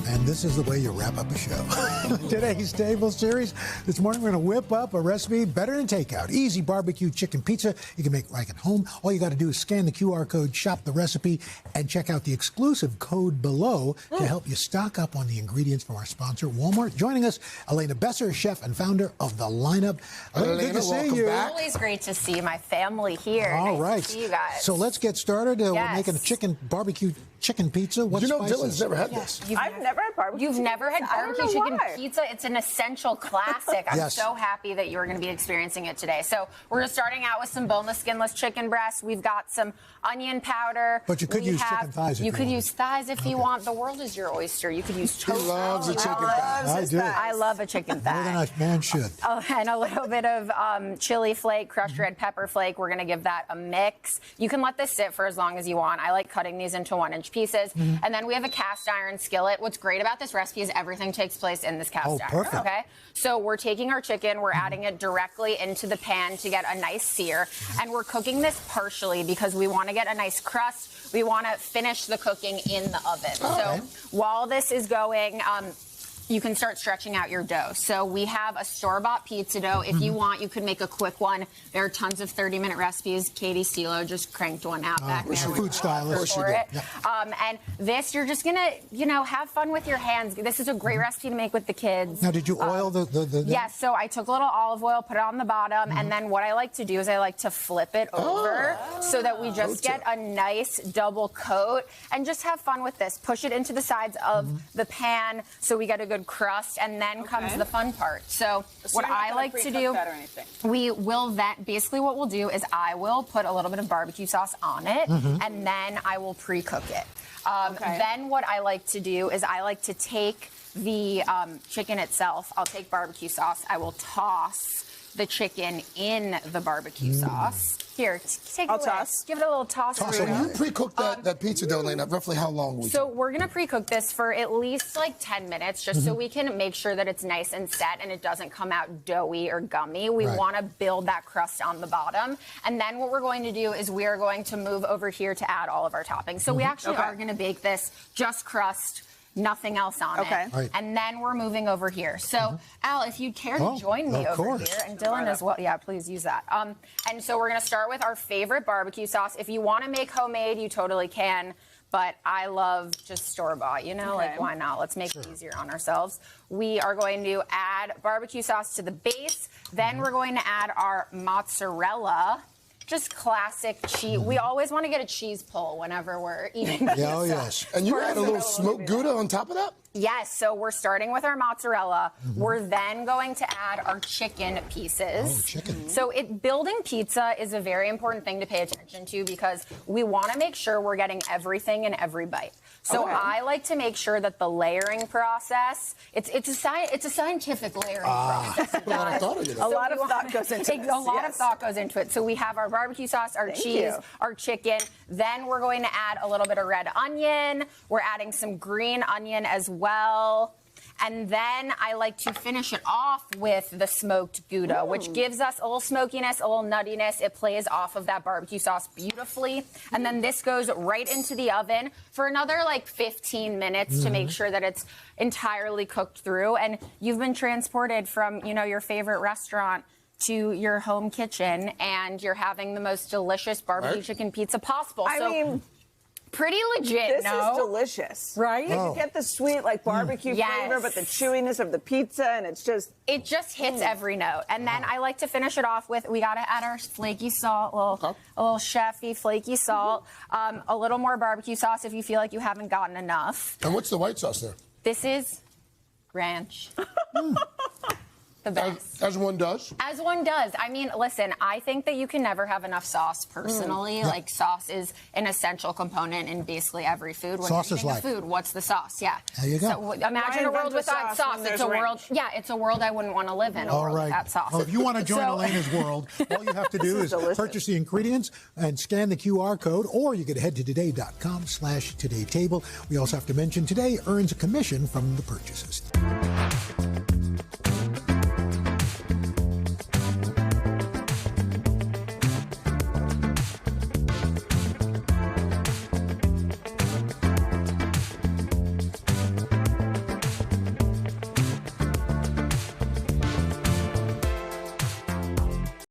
And this is the way you wrap up a show. Today's Table Series. This morning we're going to whip up a recipe better than takeout. Easy barbecue chicken pizza you can make right at home. All you got to do is scan the QR code, shop the recipe, and check out the exclusive code below to help you stock up on the ingredients from our sponsor, Walmart. Joining us, Elena Besser, chef and founder of The Lineup. Elena, good to see you. back. Always great to see my family here. All nice right. to see you guys. So let's get started. We're making a barbecue chicken pizza. What spices? Dylan's never had this. I've never had barbecue. You've never had barbecue chicken pizza? It's an essential classic. I'm Yes. so happy that you're going to be experiencing it today. So we're just starting out with some boneless, skinless chicken breasts. We've got some onion powder. But you could use chicken thighs if you could wanted. use thighs if you want. The world is your oyster. You could use toast. He loves a chicken thigh. I do. I love a chicken More than thigh. a man should. Oh, and a little bit of chili flake, crushed red pepper flake. We're going to give that a mix. You can let this sit for as long as you want. I like cutting these into 1-inch pieces. And then we have a cast iron skillet. What's great about this recipe is everything takes place in this cast iron. Perfect. Okay? So we're taking our chicken, we're adding it directly into the pan to get a nice sear. And we're cooking this partially because we want to get a nice crust. We want to finish the cooking in the oven. Okay. So while this is going, you can start stretching out your dough. So we have a store-bought pizza dough. If you want, you could make a quick one. There are tons of 30-minute recipes. Katie Stilo just cranked one out back there. She's a food stylist. For it. And this, you're just gonna, have fun with your hands. This is a great recipe to make with the kids. Now, did you oil the Yes, so I took a little olive oil, put it on the bottom, and then what I like to do is I like to flip it over so that we just get a nice double coat and just have fun with this. Push it into the sides of the pan so we get a good crust, and then comes the fun part. So what I like to do, we will then, basically what we'll do is I will put a little bit of barbecue sauce on it, and then I will pre-cook it. Then what I like to do is I like to take the chicken itself. I'll take barbecue sauce. I will toss the chicken in the barbecue sauce. Here, take it away. Toss. Give it a little toss. So when you pre-cook that pizza dough, Elena, roughly how long would So we're going to pre-cook this for at least like 10 minutes just so we can make sure that it's nice and set and it doesn't come out doughy or gummy. We want to build that crust on the bottom. And then what we're going to do is we are going to move over here to add all of our toppings. So we actually are going to bake this just crust, nothing else on it. Right. And then we're moving over here. So, Al, if you'd care to join me over here, and Dylan as well. Yeah, please use that. And so we're going to start with our favorite barbecue sauce. If you want to make homemade, you totally can. But I love just store-bought, like why not? Let's make it easier on ourselves. We are going to add barbecue sauce to the base. Then we're going to add our mozzarella. Just classic cheese. We always want to get a cheese pull whenever we're eating pizza. Oh, yes. And you add a little smoked gouda on top of that? Yes, so we're starting with our mozzarella. We're then going to add our chicken pieces. Oh, chicken. So building pizza is a very important thing to pay attention to because we want to make sure we're getting everything in every bite. So I like to make sure that the layering process, it's a scientific layering process. A lot of thought into that. A lot of thought goes into it. A lot of thought goes into it. So we have our barbecue sauce, our cheese, our chicken. Then we're going to add a little bit of red onion. We're adding some green onion as well. And then I like to finish it off with the smoked Gouda, which gives us a little smokiness, a little nuttiness. It plays off of that barbecue sauce beautifully. And then this goes right into the oven for another 15 minutes to make sure that it's entirely cooked through. And you've been transported from, your favorite restaurant to your home kitchen, and you're having the most delicious barbecue chicken pizza possible. I mean, pretty legit, this is delicious. Right? You get the sweet, barbecue flavor, but the chewiness of the pizza, and it just hits every note. And then I like to finish it off with, we got to add our flaky salt, a little chefy flaky salt, a little more barbecue sauce if you feel like you haven't gotten enough. And what's the white sauce there? This is ranch. The best. As one does. As one does. I mean, listen, I think that you can never have enough sauce personally. Sauce is an essential component in basically every food. When Sauce you're is eating life. food, what's the sauce? Yeah. There you go. So imagine a world without sauce. It's a world. ranch. Yeah, it's a world I wouldn't want to live in. A world without sauce. Well, if you want to join Elena's world, all you have to do is purchase the ingredients and scan the QR code, or you could head to today.com/todaytable. We also have to mention Today earns a commission from the purchases.